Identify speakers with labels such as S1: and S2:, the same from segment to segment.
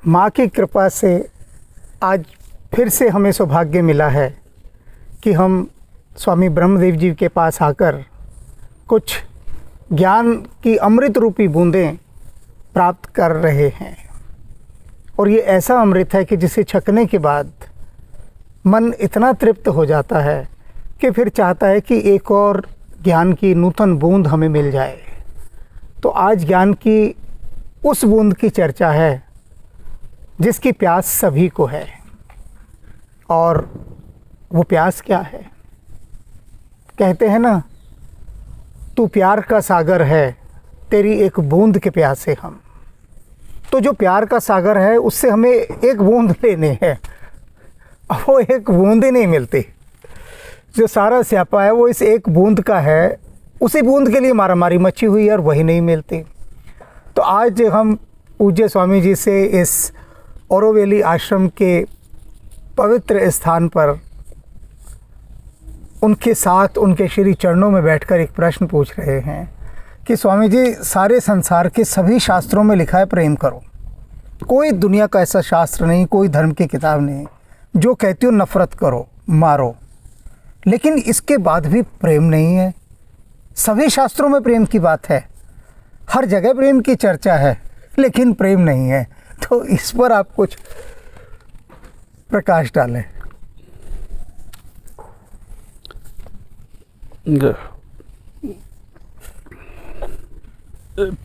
S1: माँ की कृपा से आज फिर से हमें सौभाग्य मिला है कि हम स्वामी ब्रह्मदेव जी के पास आकर कुछ ज्ञान की अमृत रूपी बूंदें प्राप्त कर रहे हैं। और ये ऐसा अमृत है कि जिसे छकने के बाद मन इतना तृप्त हो जाता है कि फिर चाहता है कि एक और ज्ञान की नूतन बूंद हमें मिल जाए। तो आज ज्ञान की उस बूंद की चर्चा है जिसकी प्यास सभी को है। और वो प्यास क्या है? कहते हैं ना, तू प्यार का सागर है, तेरी एक बूंद के प्यासे हम। तो जो प्यार का सागर है उससे हमें एक बूंद लेनी है। अब वो एक बूंद ही नहीं मिलती। जो सारा स्यापा है वो इस एक बूंद का है। उसी बूंद के लिए मारामारी मची हुई है और वही नहीं मिलती। तो आज हम पूज्य स्वामी जी से इस औरोवेली आश्रम के पवित्र स्थान पर उनके साथ उनके श्री चरणों में बैठकर एक प्रश्न पूछ रहे हैं कि स्वामी जी, सारे संसार के सभी शास्त्रों में लिखा है प्रेम करो। कोई दुनिया का ऐसा शास्त्र नहीं, कोई धर्म की किताब नहीं जो कहती हो नफ़रत करो, मारो। लेकिन इसके बाद भी प्रेम नहीं है। सभी शास्त्रों में प्रेम की बात है, हर जगह प्रेम की चर्चा है, लेकिन प्रेम नहीं है। तो इस पर आप कुछ प्रकाश डालें।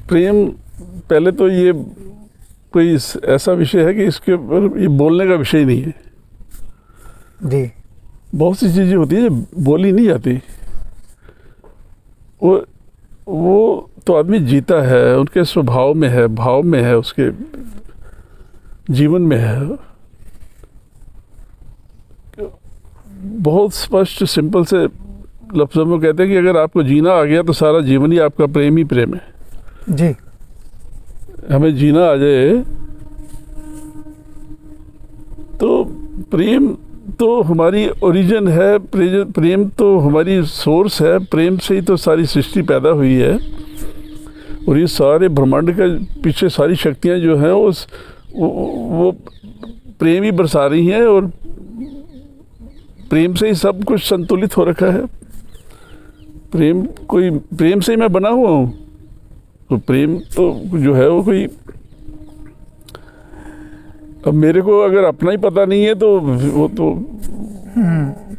S2: प्रेम, पहले तो ये कोई ऐसा विषय है कि इसके ऊपर ये बोलने का विषय नहीं है
S1: जी।
S2: बहुत सी चीज़ें होती हैं जो बोली नहीं जाती। वो तो आदमी जीता है, उनके स्वभाव में है, भाव में है, उसके जीवन में है। बहुत स्पष्ट सिंपल से लफ्ज़ों में कहते हैं कि अगर आपको जीना आ गया तो सारा जीवन ही आपका प्रेम ही प्रेम है
S1: जी।
S2: हमें जीना आ जाए तो प्रेम तो हमारी ओरिजिन है, प्रेम तो हमारी सोर्स है। प्रेम से ही तो सारी सृष्टि पैदा हुई है और ये सारे ब्रह्मांड के पीछे सारी शक्तियाँ जो हैं वो प्रेम ही बरसा रही हैं और प्रेम से ही सब कुछ संतुलित हो रखा है। प्रेम से ही मैं बना हुआ हूँ। तो प्रेम तो जो है वो कोई, अब मेरे को अगर अपना ही पता नहीं है तो वो तो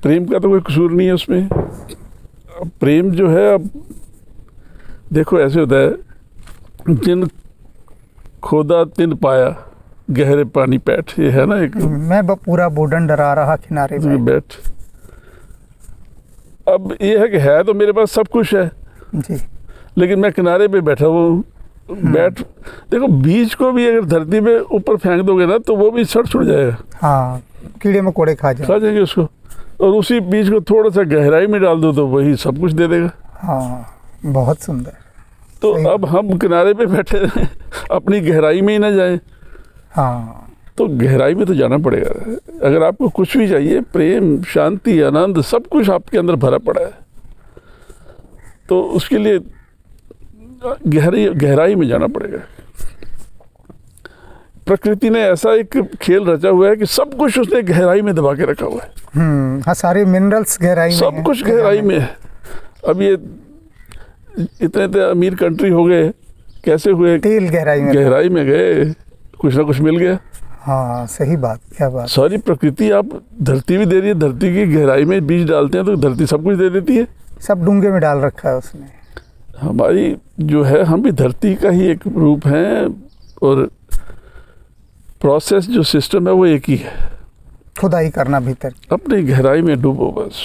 S2: प्रेम का तो कोई कसूर नहीं है उसमें। अब प्रेम जो है, अब देखो ऐसे होता है, जिन खोदा तिन पाया गहरे पानी पैठ, ये है ना एक।
S1: मैं पूरा बूढ़न डरा रहा किनारे में
S2: बैठ। अब ये है कि है तो मेरे पास सब कुछ है
S1: जी,
S2: लेकिन मैं किनारे पे बैठा हुआ हूँ। बैठ, देखो बीज को भी अगर धरती पे ऊपर फेंक दोगे ना तो वो भी सड़ छुड़ जाएगा।
S1: हाँ, कीड़े मकोड़े खा
S2: जाएंगे उसको। और उसी बीज को थोड़ा सा गहराई में डाल दो तो वही सब कुछ दे देगा।
S1: हाँ, बहुत सुंदर।
S2: तो अब हम किनारे पे बैठे रहें, अपनी गहराई में ही ना जाएं।
S1: हाँ,
S2: तो गहराई में तो जाना पड़ेगा। अगर आपको कुछ भी चाहिए, प्रेम, शांति, आनंद, सब कुछ आपके अंदर भरा पड़ा है, तो उसके लिए गहराई में जाना पड़ेगा। प्रकृति ने ऐसा एक खेल रचा हुआ है कि सब कुछ उसने गहराई में दबा के रखा हुआ है।
S1: हाँ, सारे मिनरल्स गहराई में,
S2: सब कुछ गहराई में है। अब ये इतने अमीर कंट्री हो गए, कैसे हुए?
S1: तेल
S2: गहराई में गए, कुछ ना कुछ मिल गया।
S1: हाँ, सही बात, क्या बात।
S2: सारी प्रकृति, आप धरती भी दे रही है, धरती की गहराई में बीज डालते हैं तो धरती सब कुछ दे देती है।
S1: सब डूंगे में डाल रखा है उसने।
S2: हमारी जो है, हम भी धरती का ही एक रूप हैं और प्रोसेस जो सिस्टम है वो एक ही है।
S1: खुदाई करना भीतर, अपनी
S2: गहराई में डूबो बस।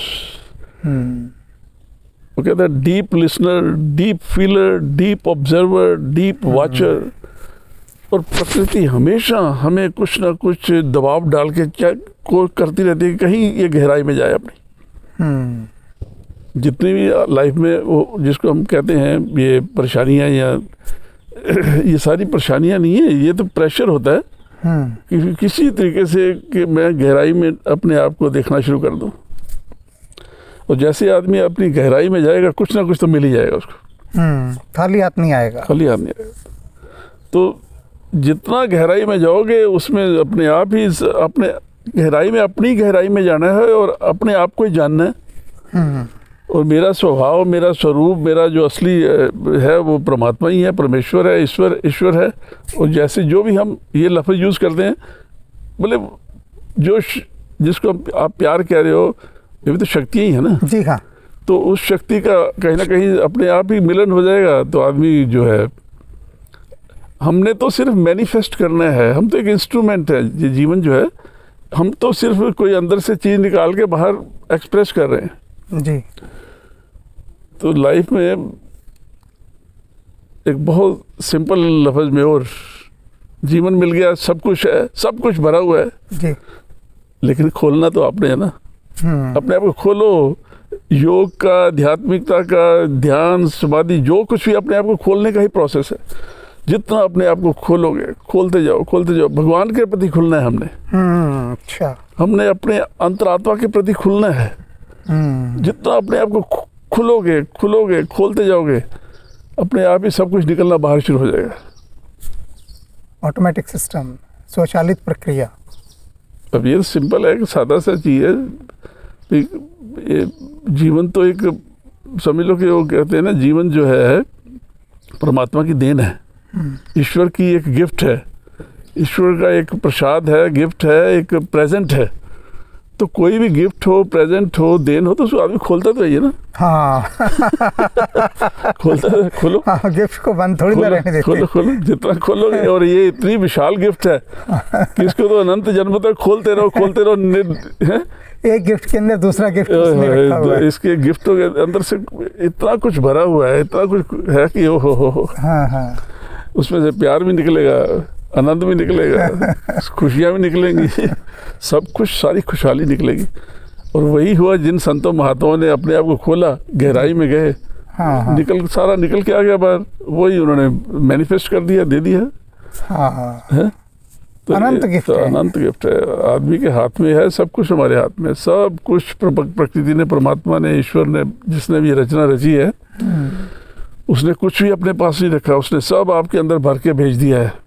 S2: वो कहता है deep listener, deep feeler, deep observer, deep watcher. और प्रकृति हमेशा हमें कुछ ना कुछ दबाव डाल के क्या को करती रहती है, कहीं ये गहराई में जाए अपनी। जितनी भी लाइफ में वो जिसको हम कहते हैं ये परेशानियां या ये सारी परेशानियां नहीं है, ये तो प्रेशर होता है कि किसी तरीके से कि मैं गहराई में अपने आप को देखना शुरू कर दूं। और जैसे आदमी अपनी गहराई में जाएगा कुछ ना कुछ तो मिल ही जाएगा उसको।
S1: खाली हाथ नहीं आएगा।
S2: खाली हाथ नहीं आएगा। तो जितना गहराई में जाओगे उसमें अपने आप ही अपने गहराई में, अपनी गहराई में जाना है और अपने आप को ही जानना है। और मेरा स्वभाव, मेरा स्वरूप, मेरा जो असली है वो परमात्मा ही है, परमेश्वर है, ईश्वर है। और जैसे जो भी हम ये लफ्ज़ यूज़ करते हैं, बोले जो जिसको आप प्यार कह रहे हो, ये भी तो शक्ति ही है ना।
S1: जी हाँ।
S2: तो उस शक्ति का कहीं ना कहीं अपने आप ही मिलन हो जाएगा। तो आदमी जो है, हमने तो सिर्फ मैनिफेस्ट करना है, हम तो एक इंस्ट्रूमेंट है। ये जीवन जो है, हम तो सिर्फ कोई अंदर से चीज़ निकाल के बाहर एक्सप्रेस कर रहे हैं
S1: जी।
S2: तो लाइफ में एक बहुत सिंपल लफ्ज़ में और जीवन मिल गया, सब कुछ है, सब कुछ भरा हुआ है
S1: जी।
S2: लेकिन खोलना तो आपने है ना। अपने आप को खोलो। योग का, आध्यात्मिकता का, ध्यान, समाधि, जो कुछ भी अपने आप को खोलने का ही प्रोसेस है। जितना अपने आप को खोलोगे, खोलते जाओ, खोलते जाओ। भगवान के प्रति खुलना है हमने।
S1: अच्छा।
S2: हमने अपने अंतरात्मा के प्रति खुलना है। जितना अपने आप को खुलोगे, खोलते जाओगे, अपने आप ही सब कुछ निकलना बाहर शुरू हो जाएगा।
S1: ऑटोमेटिक सिस्टम, स्वचालित प्रक्रिया।
S2: अब ये सिंपल है कि सादा सा चीज़ है। ये जीवन तो एक, समझ लो कि वो कहते हैं ना, जीवन जो है परमात्मा की देन है, ईश्वर की एक गिफ्ट है, ईश्वर का एक प्रसाद है, गिफ्ट है, एक प्रेजेंट है। तो कोई भी गिफ्ट हो, प्रेजेंट हो, देन हो, तो उसको आदमी खोलता तो है ना।
S1: हाँ।
S2: खोलता है, खोलो।
S1: हाँ, गिफ्ट को बंद थोड़ी ना रहने देते।
S2: खोलो, जितना खोलोगे। और ये इतनी विशाल गिफ्ट है कि इसको तो अनंत जन्म तक खोलते रहो।
S1: एक गिफ्ट के अंदर दूसरा गिफ्ट उसमें रखा हुआ है।
S2: इसके गिफ्टों के अंदर से इतना कुछ भरा हुआ है, इतना कुछ है कि ओ हो।
S1: हाँ।
S2: उसमें से प्यार भी निकलेगा, आनंद भी निकलेगा, खुशियाँ भी निकलेंगी, सब कुछ, सारी खुशहाली निकलेगी। और वही हुआ जिन संतों महात्माओं ने अपने आप को खोला, गहराई में गए।
S1: हाँ।
S2: सारा निकल के आ गया बाहर। वही उन्होंने मैनिफेस्ट कर दिया, दे दिया।
S1: हाँ। तो अनंत गिफ्ट
S2: तो
S1: है।
S2: अनंत गिफ्ट है। आदमी के हाथ में है सब कुछ, हमारे हाथ में सब कुछ। प्रकृति ने, परमात्मा ने, ईश्वर ने, जिसने भी रचना रची है, उसने कुछ भी अपने पास नहीं रखा। उसने सब आपके अंदर भर के भेज दिया है।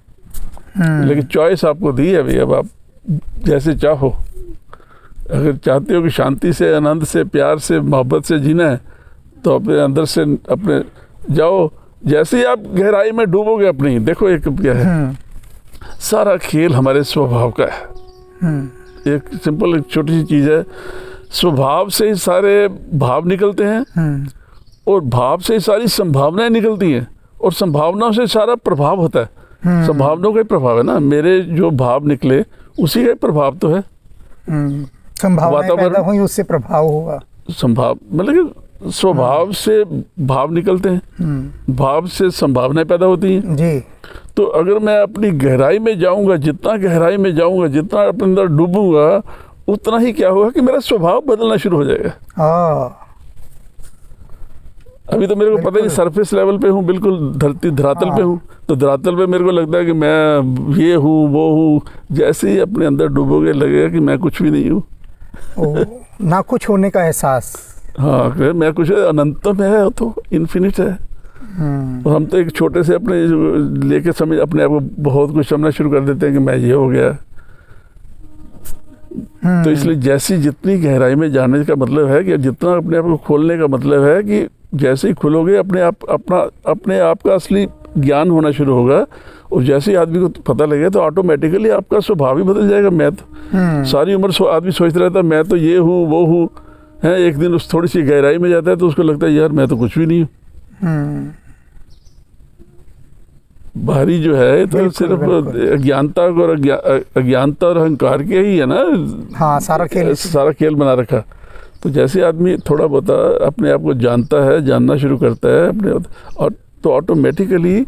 S2: लेकिन चॉइस आपको दी है भाई। अब आप जैसे चाहो, अगर चाहते हो कि शांति से, आनंद से, प्यार से, मोहब्बत से जीना है, तो अपने अंदर से अपने जाओ। जैसे ही आप गहराई में डूबोगे अपनी, देखो एक क्या है, सारा खेल हमारे स्वभाव का है। एक सिंपल, एक छोटी सी चीज़ है। स्वभाव से ही सारे भाव निकलते हैं और भाव से ही सारी संभावनाएं निकलती हैं और संभावनाओं से सारा प्रभाव होता है। संभावनाओं का ही प्रभाव है ना। मेरे जो भाव निकले उसी का ही प्रभाव तो है।
S1: संभावनाएं पैदा हुई, उससे प्रभाव हुआ।
S2: मतलब कि स्वभाव से भाव निकलते हैं, भाव से संभावनाएं पैदा होती हैं
S1: जी।
S2: तो अगर मैं अपनी गहराई में जाऊंगा, जितना गहराई में जाऊंगा, जितना अपने अंदर डूबूंगा, उतना ही क्या होगा कि मेरा स्वभाव बदलना शुरू हो जाएगा। अभी तो मेरे को पता नहीं, सरफेस लेवल पे हूँ, बिल्कुल धरातल पे हूँ। तो धरातल पे मेरे को लगता है कि मैं ये हूँ, वो हूँ। जैसे ही अपने अंदर डूबोगे, लगेगा कि मैं कुछ भी नहीं हूँ।
S1: ना कुछ होने का एहसास।
S2: हाँ, मैं कुछ अनंत में है, तो इन्फिनिट है। और हम तो एक छोटे से अपने लेके समझ अपने आप को बहुत कुछ समझना शुरू कर देते हैं कि मैं ये हो गया। तो इसलिए जैसी जितनी गहराई में जाने का मतलब है कि जितना अपने आप को खोलने का मतलब है कि जैसे ही खुलोगे, अपने आप का असली ज्ञान होना शुरू होगा। और जैसे ही आदमी को पता लगे, तो ऑटोमेटिकली आपका स्वभाव ही बदल जाएगा। मैं तो सारी उम्र आदमी सोचता रहता है मैं तो ये हूँ, वो हूँ, है। एक दिन उस थोड़ी सी गहराई में जाता है तो उसको लगता है यार मैं तो कुछ भी नहीं हूँ। बाहरी जो है तो सिर्फ अज्ञानता और अहंकार के ही है ना।
S1: हाँ, सारा
S2: खेल बना रखा। तो जैसे आदमी थोड़ा बहुत अपने आप को जानता है, जानना शुरू करता है अपने, और तो ऑटोमेटिकली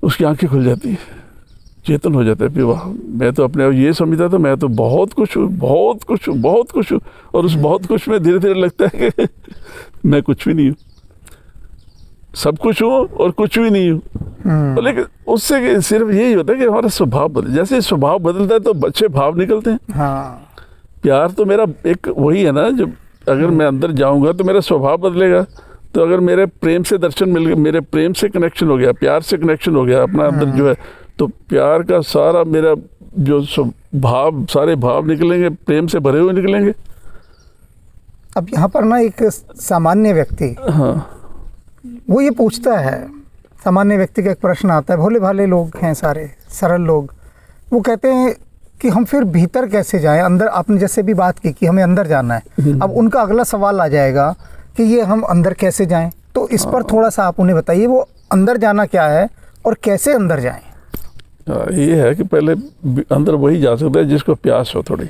S2: उसकी आंखें खुल जाती है, चेतन हो जाता है कि वाह, मैं तो अपने आप ये समझता था मैं तो बहुत कुछ हूँ। और उस बहुत कुछ में धीरे धीरे लगता है कि मैं कुछ भी नहीं हूँ, सब कुछ हूँ और कुछ भी नहीं हूँ। लेकिन उससे सिर्फ यही होता है कि हमारा स्वभाव बदल, जैसे स्वभाव बदलता है तो अच्छे भाव निकलते हैं।
S1: हाँ।
S2: प्यार तो मेरा एक वही है ना, जब अगर मैं अंदर जाऊंगा तो मेरा स्वभाव बदलेगा। तो अगर मेरे प्रेम से दर्शन मिल गया, मेरे प्रेम से कनेक्शन हो गया, प्यार से कनेक्शन हो गया, अपना अंदर जो है तो प्यार का सारा मेरा जो भाव, सारे भाव निकलेंगे, प्रेम से भरे हुए निकलेंगे।
S1: अब यहाँ पर ना एक सामान्य व्यक्ति,
S2: हाँ,
S1: वो ये पूछता है, सामान्य व्यक्ति का एक प्रश्न आता है, भोले भाले लोग हैं सारे, सरल लोग, वो कहते हैं कि हम फिर भीतर कैसे जाएं, अंदर। आपने जैसे भी बात की कि हमें अंदर जाना है, अब उनका अगला सवाल आ जाएगा कि ये हम अंदर कैसे जाएं। तो इस पर थोड़ा सा आप उन्हें बताइए, वो अंदर जाना क्या है और कैसे अंदर जाएं।
S2: ये है कि पहले अंदर वही जा सकता है जिसको प्यास हो, थोड़ी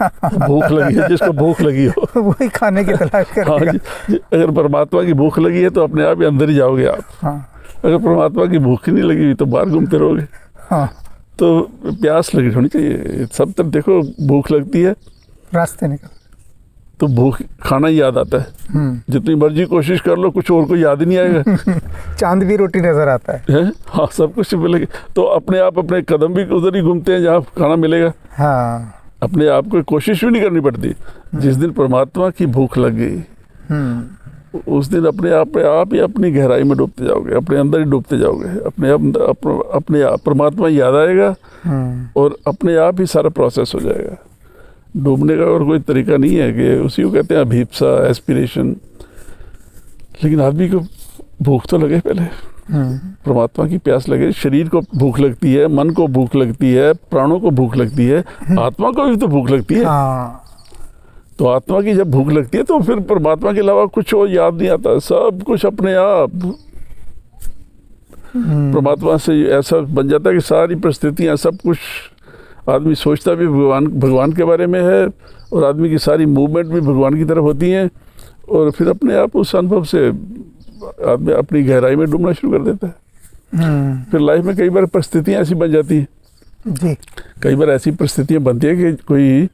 S2: भूख लगी है, जिसको भूख लगी हो
S1: वही खाने की तलाश करेगा।
S2: हाँ, अगर परमात्मा की भूख लगी है तो अपने आप ही अंदर ही जाओगे आप।
S1: हाँ,
S2: अगर परमात्मा की भूख ही नहीं लगी हुई तो बाहर घूमते रहोगे।
S1: हाँ,
S2: तो प्यास लगी होनी चाहिए सब तरफ। देखो, भूख लगती है
S1: रास्ते निकल,
S2: तो भूख, खाना ही याद आता है। जितनी मर्जी कोशिश कर लो, कुछ और को याद ही नहीं आएगा।
S1: चांद भी रोटी नजर आता है।
S2: हाँ, सब कुछ मिलेगा। तो अपने आप अपने कदम भी उधर ही घूमते हैं जहाँ खाना मिलेगा।
S1: हाँ,
S2: अपने आप को कोशिश भी नहीं करनी पड़ती। जिस दिन परमात्मा की भूख लग गई, उस दिन अपने आप ही अपनी गहराई में डूबते जाओगे, अपने अंदर ही डूबते जाओगे। अपने आप परमात्मा याद आएगा और अपने आप ही सारा प्रोसेस हो जाएगा। डूबने का और कोई तरीका नहीं है कि उसी को कहते हैं अभीप्सा, एस्पिरेशन। लेकिन आदमी को भूख तो लगे पहले, परमात्मा की प्यास लगे। शरीर को भूख लगती है, मन को भूख लगती है, प्राणों को भूख लगती है, आत्मा को भी तो भूख लगती है।
S1: हाँ,
S2: तो आत्मा की जब भूख लगती है तो फिर परमात्मा के अलावा कुछ और याद नहीं आता, सब कुछ अपने आप परमात्मा से ऐसा बन जाता है कि सारी परिस्थितियाँ, सब कुछ, आदमी सोचता भी भगवान के बारे में है और आदमी की सारी मूवमेंट भी भगवान की तरफ होती हैं। और फिर अपने आप उस अनुभव से आदमी अपनी गहराई में डूबना शुरू कर देता है। फिर लाइफ में कई बार परिस्थितियाँ ऐसी बन जाती हैं
S1: जी,
S2: कई बार ऐसी परिस्थितियाँ बनती है कि कोई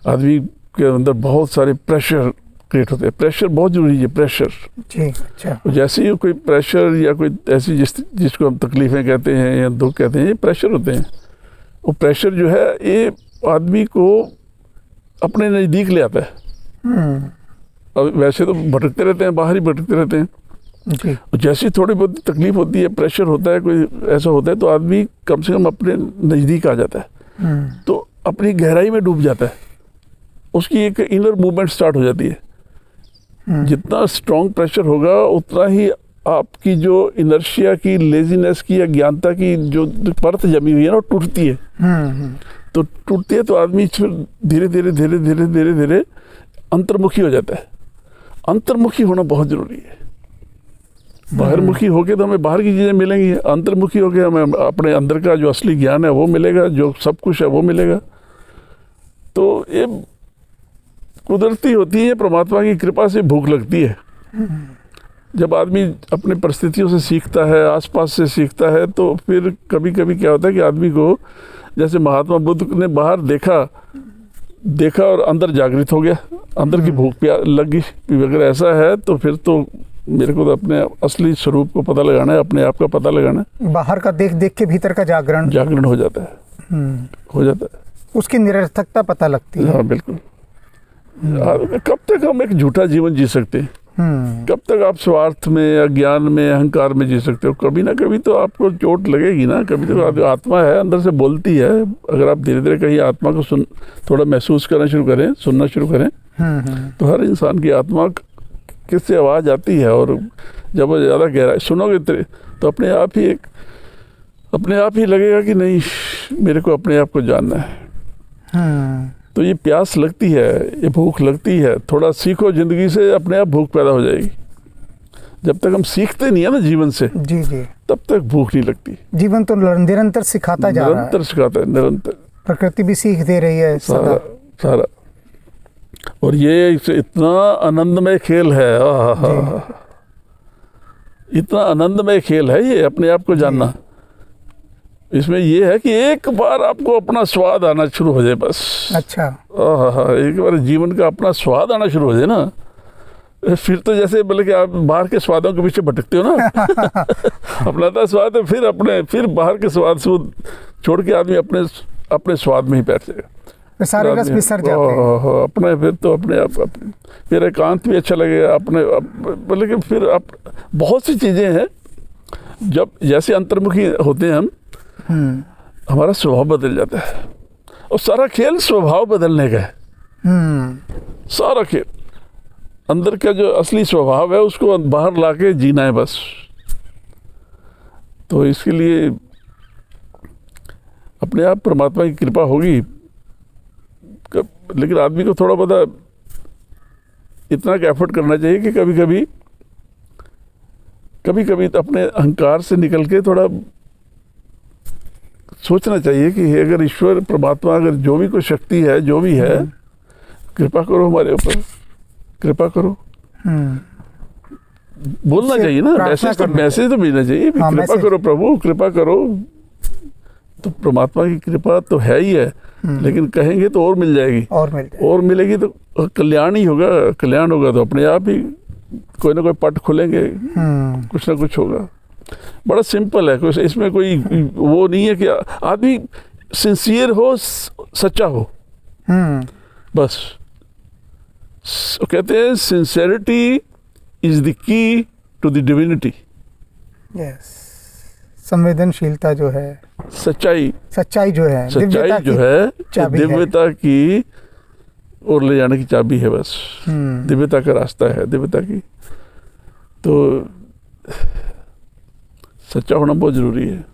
S2: आदमी के अंदर बहुत सारे प्रेशर क्रिएट होते हैं। प्रेशर बहुत जरूरी है, प्रेशर
S1: जी, अच्छा,
S2: जैसे ही कोई प्रेशर या कोई ऐसी जिसको हम तकलीफ़ें कहते हैं या दुख कहते हैं, ये प्रेशर होते हैं। वो प्रेशर जो है ये आदमी को अपने नज़दीक ले आता है। अब वैसे तो भटकते रहते हैं, बाहर ही भटकते रहते हैं
S1: जी,
S2: जैसी थोड़ी बहुत तकलीफ होती है, प्रेशर होता है, कोई ऐसा होता है तो आदमी कम से कम अपने नज़दीक आ जाता है, तो अपनी गहराई में डूब जाता है। उसकी एक इनर मूवमेंट स्टार्ट हो जाती है। जितना स्ट्रॉन्ग प्रेशर होगा उतना ही आपकी जो इनर्शिया की, लेजीनेस की या ज्ञानता की जो परत जमी हुई है ना, वो टूटती है। तो टूटती है तो आदमी फिर धीरे धीरे धीरे धीरे धीरे धीरे अंतर्मुखी हो जाता है। अंतर्मुखी होना बहुत ज़रूरी है। बाहरमुखी होके तो हमें बाहर की चीज़ें मिलेंगी, अंतर्मुखी होके हमें अपने अंदर का जो असली ज्ञान है वो मिलेगा, जो सब कुछ है वो मिलेगा। तो ये कुदरती होती है, परमात्मा की कृपा से भूख लगती है। जब आदमी अपने परिस्थितियों से सीखता है, आसपास से सीखता है, तो फिर कभी कभी क्या होता है कि आदमी को, जैसे महात्मा बुद्ध ने बाहर देखा और अंदर जागृत हो गया, अंदर की भूख प्यास लग गई। अगर ऐसा है तो फिर तो मेरे को तो अपने असली स्वरूप को पता लगाना है, अपने आप का पता लगाना है।
S1: बाहर का देख देख के भीतर का जागरण
S2: हो जाता है, हो जाता है।
S1: उसकी निरर्थकता पता लगती है।
S2: हाँ, बिल्कुल। कब तक हम एक झूठा जीवन जी सकते हैं? कब तक आप स्वार्थ में या ज्ञान में, अहंकार में जी सकते हो? कभी ना कभी तो आपको चोट लगेगी ना। कभी तो आत्मा है, अंदर से बोलती है। अगर आप धीरे धीरे कहीं आत्मा को थोड़ा महसूस करना शुरू करें, सुनना शुरू करें, तो हर इंसान की आत्मा किससे आवाज़ आती है। और जब वो ज़्यादा गहरा सुनोगे तो अपने आप ही लगेगा कि नहीं, मेरे को अपने आप को जानना है। तो ये प्यास लगती है, ये भूख लगती है। थोड़ा सीखो ज़िंदगी से, अपने आप भूख पैदा हो जाएगी। जब तक हम सीखते नहीं है ना जीवन से,
S1: जी जी,
S2: तब तक भूख नहीं लगती।
S1: जीवन तो निरंतर सिखाता जा रहा है,
S2: निरंतर सिखाता है, निरंतर।
S1: प्रकृति भी सीख दे रही है
S2: सारा। और ये इतना आनंदमय खेल है, इतना आनंदमय खेल है ये, अपने आप को जानना। इसमें ये है कि एक बार आपको अपना स्वाद आना शुरू हो जाए बस।
S1: अच्छा,
S2: एक बार जीवन का अपना स्वाद आना शुरू हो जाए ना, फिर तो जैसे बल्कि आप बाहर के स्वादों के पीछे भटकते हो ना अपना था स्वाद है, फिर बाहर के स्वाद से छोड़ के आदमी अपने स्वाद में ही बैठ जाएगा।
S1: सारे रस बिसर जाते हैं
S2: अपने। फिर तो अपने आप फिर एकांत भी अच्छा लगेगा अपने, बल्कि फिर आप बहुत सी चीज़ें हैं। जब जैसे अंतर्मुखी होते हैं हम, हमारा स्वभाव बदल जाता है। और सारा खेल स्वभाव बदलने का है। सारा खेल अंदर का जो असली स्वभाव है उसको बाहर लाके जीना है बस। तो इसके लिए अपने आप परमात्मा की कृपा होगी। लेकिन आदमी को थोड़ा बहुत इतना एफर्ट करना चाहिए कि कभी कभी तो अपने अहंकार से निकल के थोड़ा सोचना चाहिए कि अगर ईश्वर परमात्मा अगर जो भी कोई शक्ति है जो भी है, कृपा करो हमारे ऊपर, कृपा करो। बोलना चाहिए ना, मैसेज तो भेजना चाहिए, कृपा करो प्रभु, कृपा करो। तो परमात्मा की कृपा तो है ही है, लेकिन कहेंगे तो और मिल जाएगी, और मिलेगी तो कल्याण ही होगा। कल्याण होगा तो अपने आप ही कोई ना कोई पट खुलेंगे, कुछ ना कुछ होगा। बड़ा सिंपल है, इसमें कोई वो नहीं है कि आदमी सिंसियर हो, सच्चा हो, बस। कहते हैं sincerity is the key to the divinity.
S1: Yes, संवेदनशीलता जो है,
S2: सच्चाई
S1: जो है,
S2: दिव्यता की और ले जाने की चाबी है बस। दिव्यता का रास्ता है, दिव्यता की। तो सच्चा होना बहुत जरूरी है।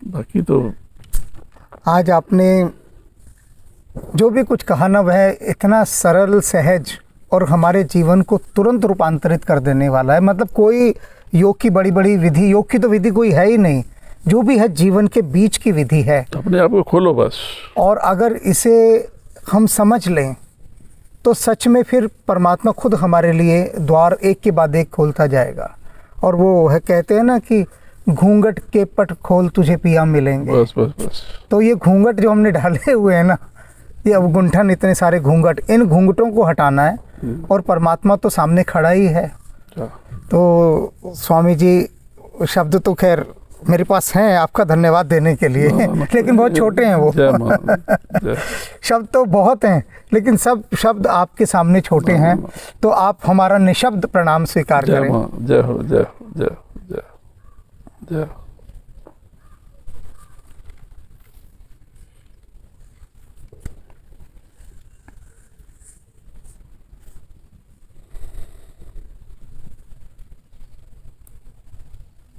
S2: बाकी तो
S1: आज आपने जो भी कुछ कहा ना, वह इतना सरल, सहज और हमारे जीवन को तुरंत रूपांतरित कर देने वाला है। मतलब कोई योग की बड़ी बड़ी विधि, योग की तो विधि कोई है ही नहीं, जो भी है जीवन के बीच की विधि है।
S2: अपने आप को खोलो बस। और
S1: अगर इसे हम समझ लें तो सच में फिर परमात्मा खुद हमारे लिए द्वार एक के बाद एक खोलता जाएगा। और वो है, कहते हैं ना कि घूंघट के पट खोल तुझे पिया मिलेंगे।
S2: बस बस बस।
S1: तो ये घूंघट जो हमने डाले हुए हैं ना, ये अब गुंठन, इतने सारे घूंघट, इन घूंघटों को हटाना है, और परमात्मा तो सामने खड़ा ही है। तो स्वामी जी, शब्द तो खैर मेरे पास हैं आपका धन्यवाद देने के लिए, लेकिन बहुत छोटे हैं वो। शब्द तो बहुत हैं, लेकिन सब शब्द आपके सामने छोटे हैं। तो आप हमारा निशब्द प्रणाम स्वीकार करें।
S2: जय हो, जय हो, जय हो, जय हो, जय हो।